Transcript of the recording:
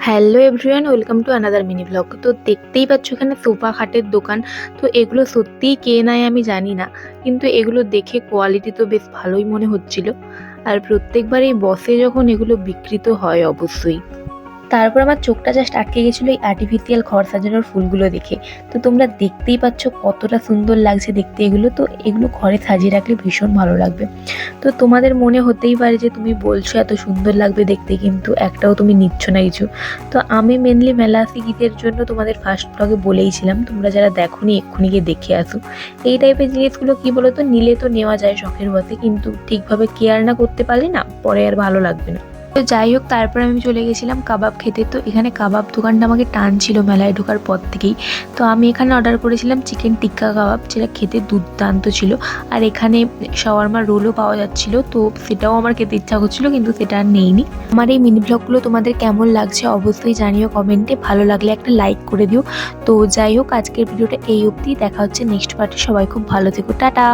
Hello everyone, welcome to another mini blog. তো দেখতেই পাচ্ছ এখানে সোফা খাটের দোকান। তো এগুলো সত্যিই কে নেয় আমি জানি না, কিন্তু এগুলো দেখে কোয়ালিটি তো বেশ ভালোই মনে হচ্ছিল। আর প্রত্যেকবারই বসে যখন এগুলো বিক্রিত হয় অবশ্যই। তারপর আমার চোখটা জাস্ট আটকে গেছিলো এই আর্টিফিশিয়াল ঘর সাজানোর ফুলগুলো দেখে। তো তোমরা দেখতেই পাচ্ছ কতটা সুন্দর লাগছে দেখতে এগুলো। তো এগুলো ঘরে সাজিয়ে রাখলে ভীষণ ভালো লাগবে। তো তোমাদের মনে হতেই পারে যে তুমি বলছো এত সুন্দর লাগবে দেখতে, কিন্তু একটাও তুমি নিচ্ছ না কিছু। তো আমি মেনলি মেলা আসি গীতের জন্য তোমাদের ফার্স্ট ব্লগে বলেইছিলাম, তোমরা যারা দেখোনি এক্ষুনি গিয়ে দেখে আসো। এই টাইপের জিনিসগুলো কি বলো তো, নিলে তো নেওয়া যায় শখের বসে, কিন্তু ঠিকভাবে কেয়ার না করতে পারলে না পরে আর ভালো লাগবে না। তো যাই হোক, তারপর আমি চলে গেছিলাম কাবাব খেতে। তো এখানে কাবাব দোকানটা আমাকে টানছিল মেলায় ঢোকার পর থেকেই। তো আমি এখানে অর্ডার করেছিলাম চিকেন টিক্কা কাবাব, যেটা খেতে দুর্দান্ত ছিল। আর এখানে শাওয়ারমা রোলও পাওয়া যাচ্ছিল, তো সেটাও আমার খেতে ইচ্ছা করছিল, কিন্তু সেটা আর নেইনি। আমার এই মিনি ব্লগগুলো তোমাদের কেমন লাগছে অবশ্যই জানিও কমেন্টে। ভালো লাগলে একটা লাইক করে দিও। তো যাই হোক, আজকের ভিডিওটা এই অবধি। দেখা হচ্ছে নেক্সট পার্টে। সবাই খুব ভালো থেকো, টাটা।